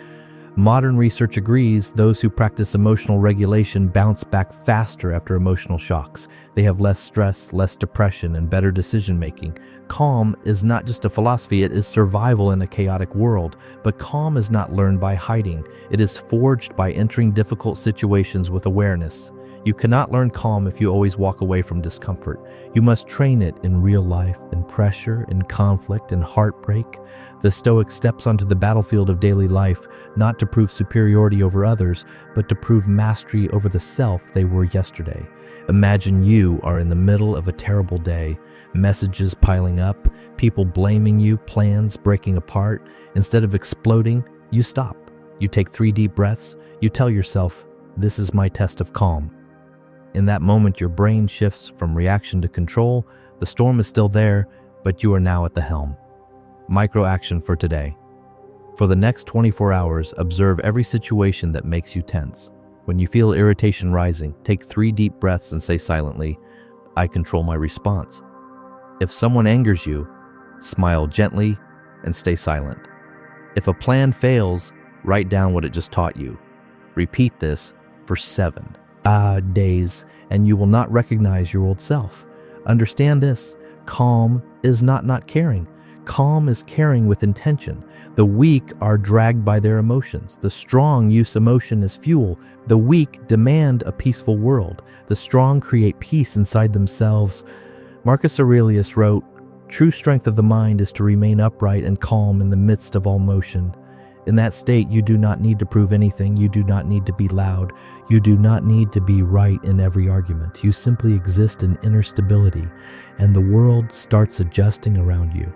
Modern research agrees those who practice emotional regulation bounce back faster after emotional shocks. They have less stress, less depression, and better decision-making. Calm is not just a philosophy, it is survival in a chaotic world. But calm is not learned by hiding. It is forged by entering difficult situations with awareness. You cannot learn calm if you always walk away from discomfort. You must train it in real life, in pressure, in conflict, in heartbreak. The Stoic steps onto the battlefield of daily life, not to prove superiority over others, but to prove mastery over the self they were yesterday. Imagine you are in the middle of a terrible day, messages piling up, people blaming you, plans breaking apart. Instead of exploding, you stop. You take 3 deep breaths. You tell yourself, this is my test of calm. In that moment, your brain shifts from reaction to control. The storm is still there, but you are now at the helm. Micro action for today. For the next 24 hours, observe every situation that makes you tense. When you feel irritation rising, take 3 deep breaths and say silently, I control my response. If someone angers you, smile gently and stay silent. If a plan fails, write down what it just taught you. Repeat this for 7 days, and you will not recognize your old self. Understand this, calm is not caring. Calm is caring with intention. The weak are dragged by their emotions. The strong use emotion as fuel. The weak demand a peaceful world. The strong create peace inside themselves. Marcus Aurelius wrote, "True strength of the mind is to remain upright and calm in the midst of all motion." In that state, you do not need to prove anything. You do not need to be loud. You do not need to be right in every argument. You simply exist in inner stability, and the world starts adjusting around you.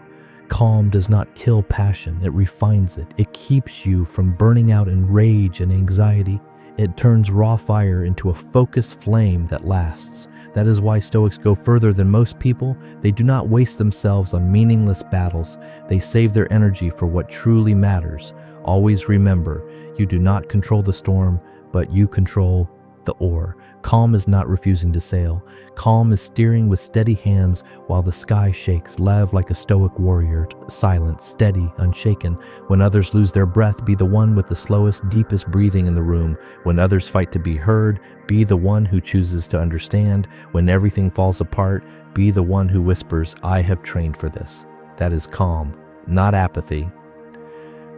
Calm does not kill passion, it refines it. It keeps you from burning out in rage and anxiety. It turns raw fire into a focused flame that lasts. That is why Stoics go further than most people. They do not waste themselves on meaningless battles. They save their energy for what truly matters. Always remember, you do not control the storm, but you control the oar. Calm is not refusing to sail. Calm is steering with steady hands while the sky shakes. Live like a stoic warrior, silent, steady, unshaken. When others lose their breath, be the one with the slowest, deepest breathing in the room. When others fight to be heard, be the one who chooses to understand. When everything falls apart, be the one who whispers, I have trained for this. That is calm, not apathy.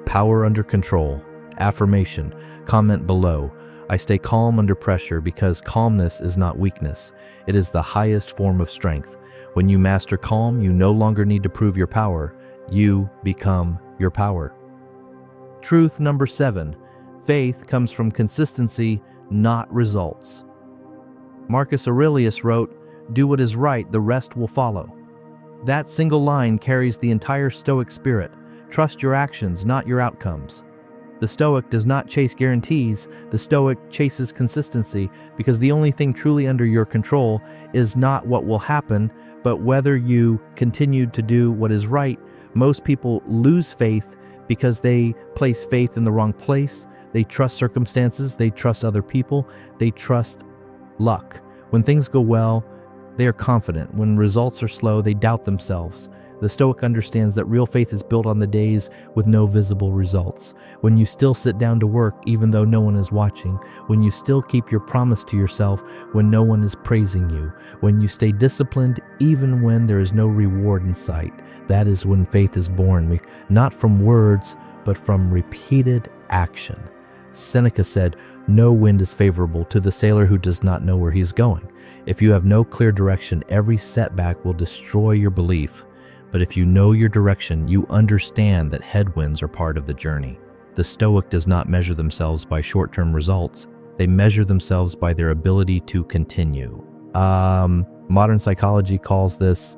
Power under control. Affirmation. Comment below. I stay calm under pressure because calmness is not weakness. It is the highest form of strength. When you master calm, you no longer need to prove your power. You become your power. Truth number 7. Faith comes from consistency, not results. Marcus Aurelius wrote, "Do what is right, the rest will follow." That single line carries the entire Stoic spirit. Trust your actions, not your outcomes. The Stoic does not chase guarantees. The Stoic chases consistency, because the only thing truly under your control is not what will happen, but whether you continue to do what is right. Most people lose faith because they place faith in the wrong place. They trust circumstances. They trust other people. They trust luck. When things go well, they are confident. When results are slow, they doubt themselves. The Stoic understands that real faith is built on the days with no visible results. When you still sit down to work even though no one is watching. When you still keep your promise to yourself when no one is praising you. When you stay disciplined even when there is no reward in sight. That is when faith is born, not from words, but from repeated action. Seneca said, "No wind is favorable to the sailor who does not know where he is going." If you have no clear direction, every setback will destroy your belief. But if you know your direction, you understand that headwinds are part of the journey. The Stoic does not measure themselves by short-term results. They measure themselves by their ability to continue. Modern psychology calls this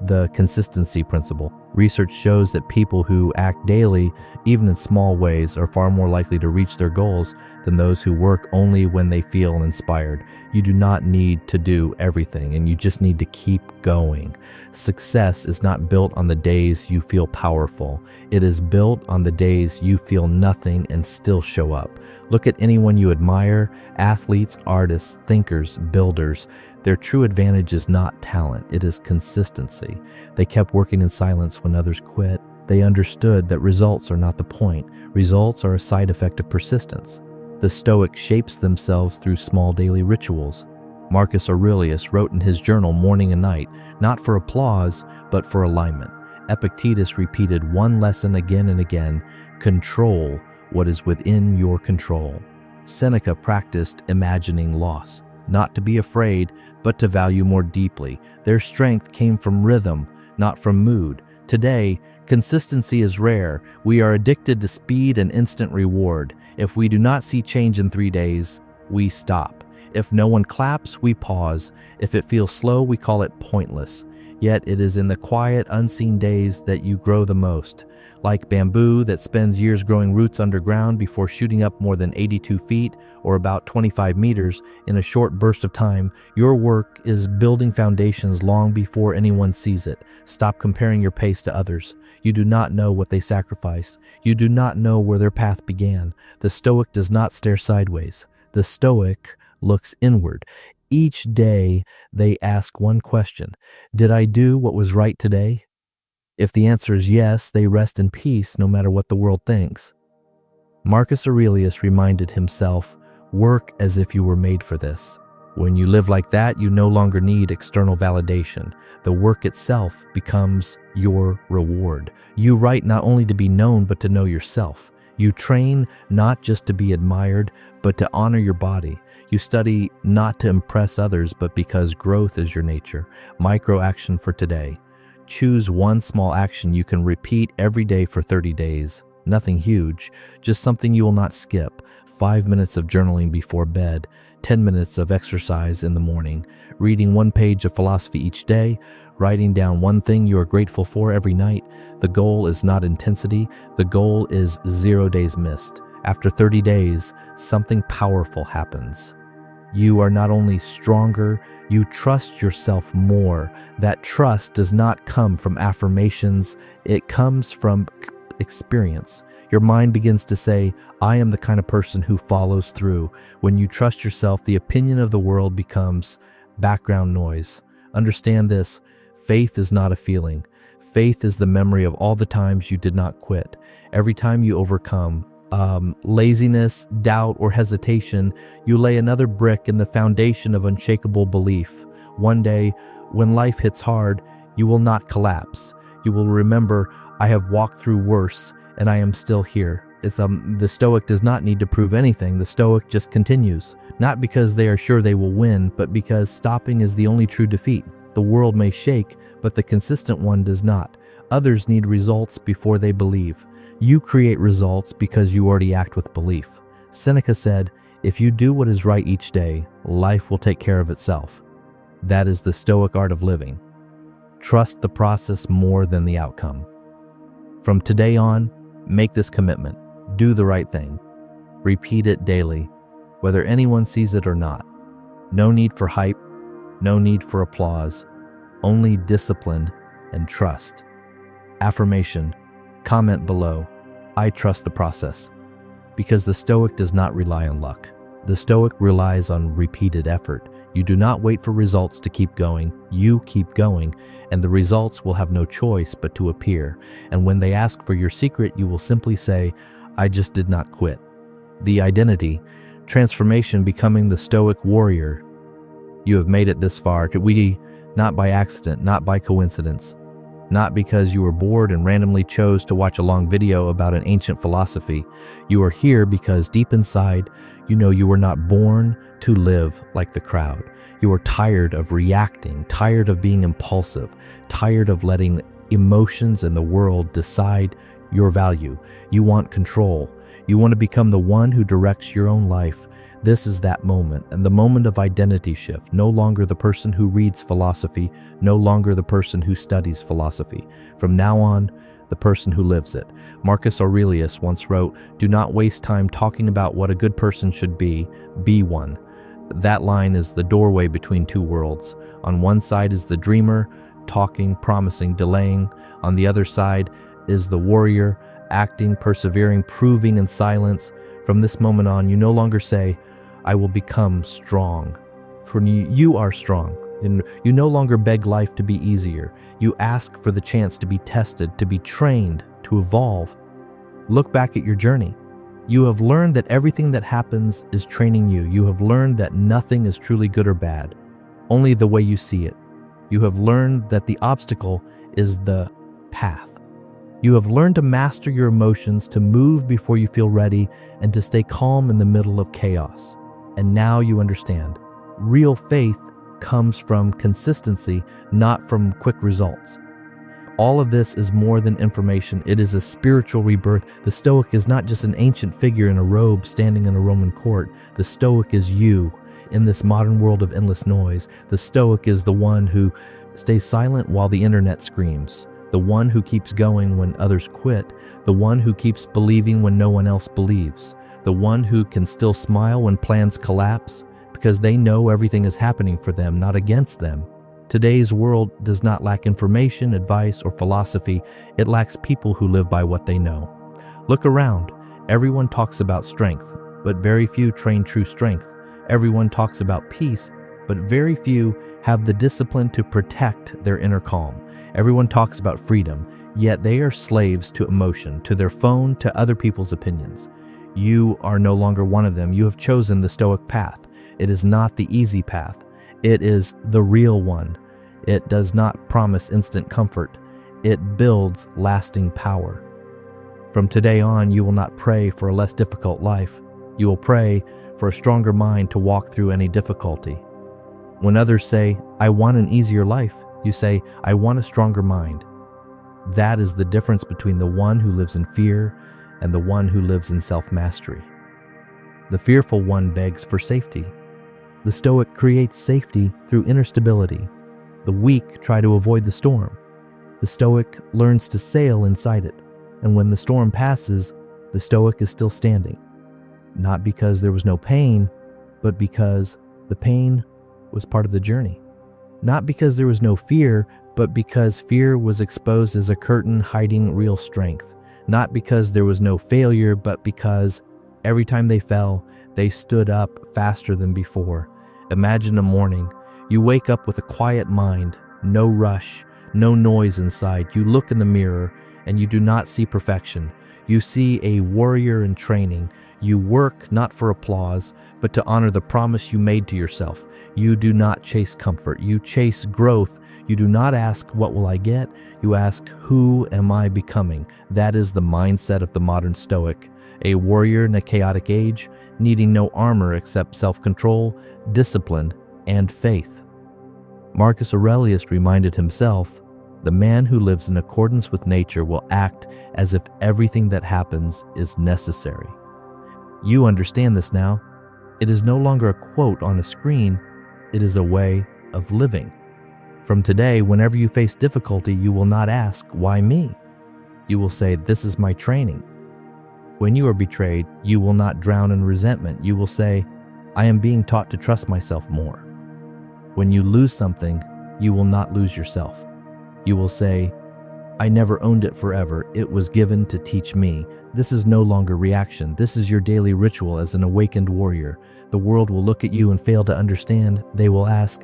the consistency principle. Research shows that people who act daily, even in small ways, are far more likely to reach their goals than those who work only when they feel inspired. You do not need to do everything, and you just need to keep going. Success is not built on the days you feel powerful. It is built on the days you feel nothing and still show up. Look at anyone you admire, athletes, artists, thinkers, builders. Their true advantage is not talent, it is consistency. They kept working in silence when others quit. They understood that results are not the point. Results are a side effect of persistence. The Stoic shapes themselves through small daily rituals. Marcus Aurelius wrote in his journal morning and night, not for applause, but for alignment. Epictetus repeated one lesson again and again: control what is within your control. Seneca practiced imagining loss, not to be afraid, but to value more deeply. Their strength came from rhythm, not from mood. Today, consistency is rare. We are addicted to speed and instant reward. If we do not see change in 3 days, we stop. If no one claps, we pause. If it feels slow, we call it pointless. Yet it is in the quiet, unseen days that you grow the most. Like bamboo that spends years growing roots underground before shooting up more than 82 feet, or about 25 meters, in a short burst of time, your work is building foundations long before anyone sees it. Stop comparing your pace to others. You do not know what they sacrificed. You do not know where their path began. The Stoic does not stare sideways. The Stoic looks inward. Each day they ask one question: did I do what was right today? If the answer is yes, they rest in peace no matter what the world thinks. Marcus Aurelius reminded himself, work as if you were made for this. When you live like that, you no longer need external validation. The work itself becomes your reward. You write not only to be known, but to know yourself. You train not just to be admired, but to honor your body. You study not to impress others, but because growth is your nature. Micro action for today. Choose one small action you can repeat every day for 30 days. Nothing huge, just something you will not skip. 5 minutes of journaling before bed, 10 minutes of exercise in the morning, reading one page of philosophy each day, writing down one thing you are grateful for every night. The goal is not intensity, the goal is 0 days missed. After 30 days, something powerful happens. You are not only stronger, you trust yourself more. That trust does not come from affirmations, it comes from experience. Your mind begins to say, I am the kind of person who follows through. When you trust yourself, the opinion of the world becomes background noise. Understand this, faith is not a feeling. Faith is the memory of all the times you did not quit. Every time you overcome laziness, doubt, or hesitation, you lay another brick in the foundation of unshakable belief. One day, when life hits hard, you will not collapse. You will remember, I have walked through worse, and I am still here. The Stoic does not need to prove anything. The Stoic just continues, not because they are sure they will win, but because stopping is the only true defeat. The world may shake, but the consistent one does not. Others need results before they believe. You create results because you already act with belief. Seneca said, if you do what is right each day, life will take care of itself. That is the Stoic art of living. Trust the process more than the outcome. From today on, make this commitment. Do the right thing. Repeat it daily, whether anyone sees it or not. No need for hype, no need for applause, only discipline and trust. Affirmation. Comment below, I trust the process. Because the Stoic does not rely on luck. The Stoic relies on repeated effort. You do not wait for results to keep going. You keep going, and the results will have no choice but to appear. And when they ask for your secret, you will simply say, I just did not quit. The identity, transformation, becoming the Stoic warrior. You have made it this far, not by accident, not by coincidence. Not because you were bored and randomly chose to watch a long video about an ancient philosophy. You are here because deep inside, you know you were not born to live like the crowd. You are tired of reacting, tired of being impulsive, tired of letting emotions and the world decide your value. You want control. You want to become the one who directs your own life. This is that moment, and the moment of identity shift. No longer the person who reads philosophy, no longer the person who studies philosophy. From now on, the person who lives it. Marcus Aurelius once wrote, do not waste time talking about what a good person should be one. That line is the doorway between two worlds. On one side is the dreamer, talking, promising, delaying. On the other side is the warrior, acting, persevering, proving in silence. From this moment on, you no longer say, I will become strong. For you are strong. And you no longer beg life to be easier. You ask for the chance to be tested, to be trained, to evolve. Look back at your journey. You have learned that everything that happens is training you. You have learned that nothing is truly good or bad, only the way you see it. You have learned that the obstacle is the path. You have learned to master your emotions, to move before you feel ready, and to stay calm in the middle of chaos. And now you understand. Real faith comes from consistency, not from quick results. All of this is more than information. It is a spiritual rebirth. The Stoic is not just an ancient figure in a robe standing in a Roman court. The Stoic is you. In this modern world of endless noise, the Stoic is the one who stays silent while the internet screams, the one who keeps going when others quit, the one who keeps believing when no one else believes, the one who can still smile when plans collapse because they know everything is happening for them, not against them. Today's world does not lack information, advice, or philosophy. It lacks people who live by what they know. Look around. Everyone talks about strength, but very few train true strength. Everyone talks about peace, but very few have the discipline to protect their inner calm. Everyone talks about freedom, yet they are slaves to emotion, to their phone, to other people's opinions. You are no longer one of them. You have chosen the Stoic path. It is not the easy path. It is the real one. It does not promise instant comfort. It builds lasting power. From today on, you will not pray for a less difficult life. You will pray for a stronger mind to walk through any difficulty. When others say, "I want an easier life," you say, "I want a stronger mind." That is the difference between the one who lives in fear and the one who lives in self-mastery. The fearful one begs for safety. The Stoic creates safety through inner stability. The weak try to avoid the storm. The Stoic learns to sail inside it. And when the storm passes, the Stoic is still standing. Not because there was no pain, but because the pain was part of the journey. Not because there was no fear, but because fear was exposed as a curtain hiding real strength. Not because there was no failure, but because every time they fell, they stood up faster than before. Imagine a morning. You wake up with a quiet mind, no rush, no noise inside. You look in the mirror and you do not see perfection. You see a warrior in training. You work not for applause, but to honor the promise you made to yourself. You do not chase comfort. You chase growth. You do not ask, "What will I get?" You ask, "Who am I becoming?" That is the mindset of the modern Stoic. A warrior in a chaotic age, needing no armor except self-control, discipline, and faith. Marcus Aurelius reminded himself, "The man who lives in accordance with nature will act as if everything that happens is necessary." You understand this now. It is no longer a quote on a screen. It is a way of living. From today, whenever you face difficulty, you will not ask, "Why me?" You will say, "This is my training." When you are betrayed, you will not drown in resentment. You will say, "I am being taught to trust myself more." When you lose something, you will not lose yourself. You will say, "I never owned it forever. It was given to teach me." This is no longer reaction. This is your daily ritual as an awakened warrior. The world will look at you and fail to understand. They will ask,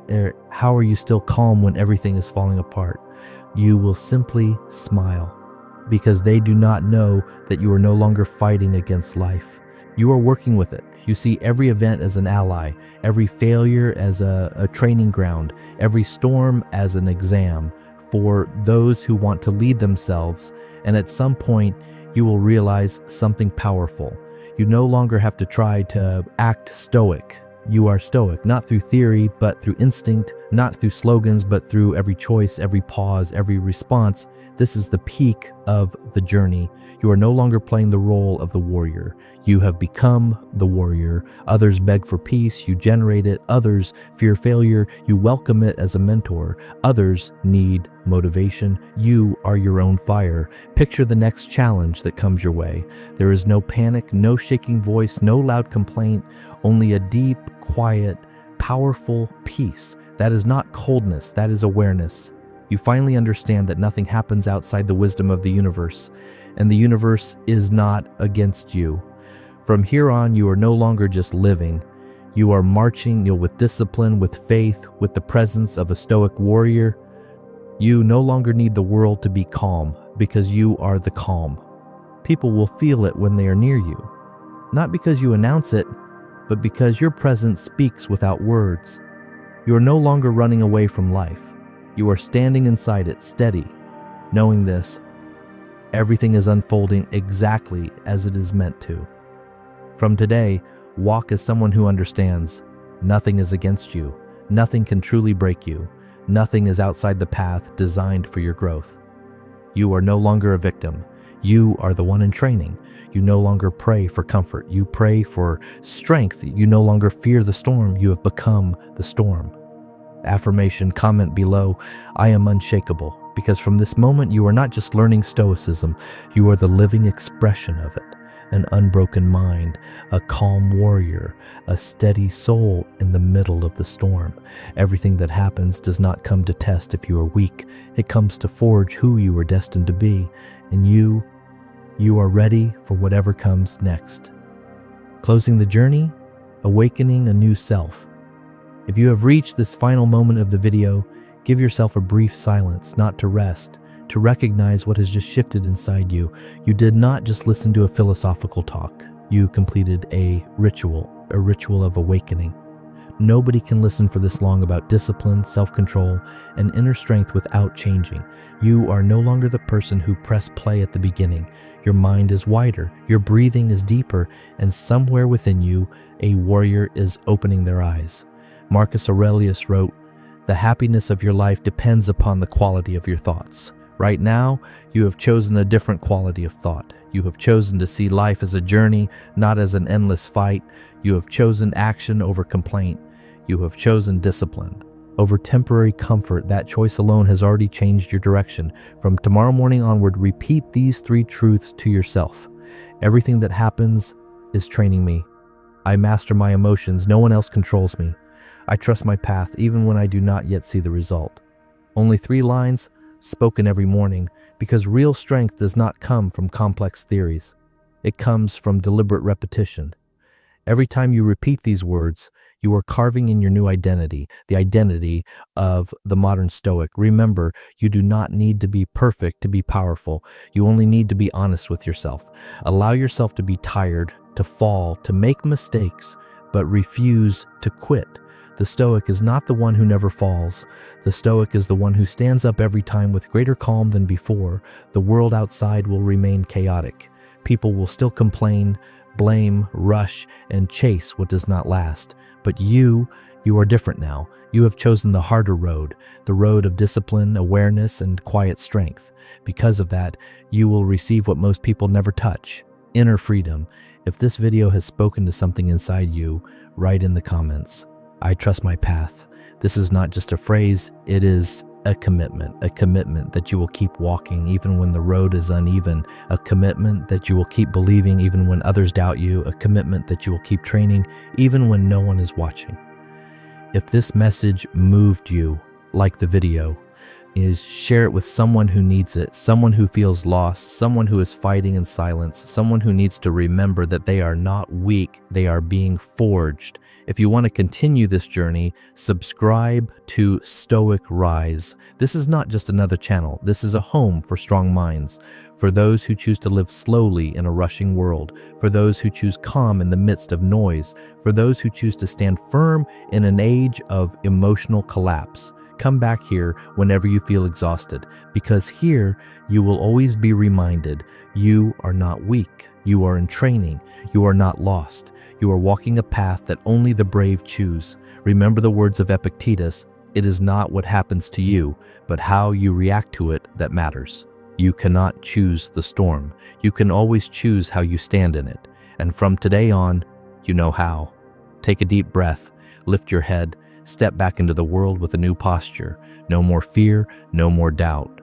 "How are you still calm when everything is falling apart?" You will simply smile because they do not know that you are no longer fighting against life. You are working with it. You see every event as an ally, every failure as a training ground, every storm as an exam for those who want to lead themselves. And at some point, you will realize something powerful. You no longer have to try to act stoic. You are stoic, not through theory, but through instinct, not through slogans, but through every choice, every pause, every response. This is the peak of the journey. You are no longer playing the role of the warrior. You have become the warrior. Others beg for peace. You generate it. Others fear failure. You welcome it as a mentor. Others need motivation. You are your own fire. Picture the next challenge that comes your way. There is no panic, no shaking voice, no loud complaint, only a deep, quiet, powerful peace. That is not coldness, that is awareness. You finally understand that nothing happens outside the wisdom of the universe, and the universe is not against you. From here on, you are no longer just living. You are marching with discipline, with faith, with the presence of a stoic warrior. You no longer need the world to be calm because you are the calm. People will feel it when they are near you, not because you announce it, but because your presence speaks without words. You are no longer running away from life. You are standing inside it, steady, knowing this. Everything is unfolding exactly as it is meant to. From today, walk as someone who understands. Nothing is against you. Nothing can truly break you. Nothing is outside the path designed for your growth. You are no longer a victim. You are the one in training. You no longer pray for comfort. You pray for strength. You no longer fear the storm. You have become the storm. Affirmation, comment below, I am unshakable, because from this moment you are not just learning Stoicism, you are the living expression of it. An unbroken mind, a calm warrior, a steady soul in the middle of the storm. Everything that happens does not come to test if you are weak. It comes to forge who you are destined to be. And you are ready for whatever comes next. Closing the journey, awakening a new self. If you have reached this final moment of the video, give yourself a brief silence, not to rest, to recognize what has just shifted inside you. You did not just listen to a philosophical talk. You completed a ritual of awakening. Nobody can listen for this long about discipline, self-control, and inner strength without changing. You are no longer the person who pressed play at the beginning. Your mind is wider, your breathing is deeper, and somewhere within you, a warrior is opening their eyes. Marcus Aurelius wrote, "The happiness of your life depends upon the quality of your thoughts." Right now, you have chosen a different quality of thought. You have chosen to see life as a journey, not as an endless fight. You have chosen action over complaint. You have chosen discipline over temporary comfort. That choice alone has already changed your direction. From tomorrow morning onward, repeat these 3 truths to yourself. Everything that happens is training me. I master my emotions. No one else controls me. I trust my path even when I do not yet see the result. Only 3 lines spoken every morning, because real strength does not come from complex theories. It comes from deliberate repetition. Every time you repeat these words, you are carving in your new identity, the identity of the modern Stoic. Remember, you do not need to be perfect to be powerful. You only need to be honest with yourself. Allow yourself to be tired, to fall, to make mistakes, but refuse to quit. The Stoic is not the one who never falls. The Stoic is the one who stands up every time with greater calm than before. The world outside will remain chaotic. People will still complain, blame, rush, and chase what does not last. But you are different now. You have chosen the harder road, the road of discipline, awareness, and quiet strength. Because of that, you will receive what most people never touch: inner freedom. If this video has spoken to something inside you, write in the comments, "I trust my path." This is not just a phrase, it is a commitment that you will keep walking even when the road is uneven, a commitment that you will keep believing even when others doubt you, a commitment that you will keep training even when no one is watching. If this message moved you, like the video, share it with someone who needs it, someone who feels lost, someone who is fighting in silence, someone who needs to remember that they are not weak, they are being forged. If you want to continue this journey, subscribe to Stoic Rise. This is not just another channel. This is a home for strong minds, for those who choose to live slowly in a rushing world, for those who choose calm in the midst of noise, for those who choose to stand firm in an age of emotional collapse. Come back here whenever you feel exhausted, because here you will always be reminded you are not weak. You are in training. You are not lost. You are walking a path that only the brave choose. Remember the words of Epictetus, "It is not what happens to you, but how you react to it that matters." You cannot choose the storm. You can always choose how you stand in it. And from today on, you know how. Take a deep breath, lift your head, step back into the world with a new posture. No more fear, no more doubt.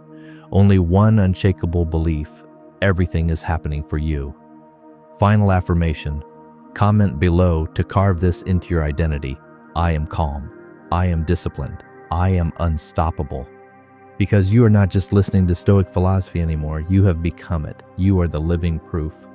Only one unshakable belief: everything is happening for you. Final affirmation. Comment below to carve this into your identity. I am calm. I am disciplined. I am unstoppable. Because you are not just listening to Stoic philosophy anymore, you have become it. You are the living proof.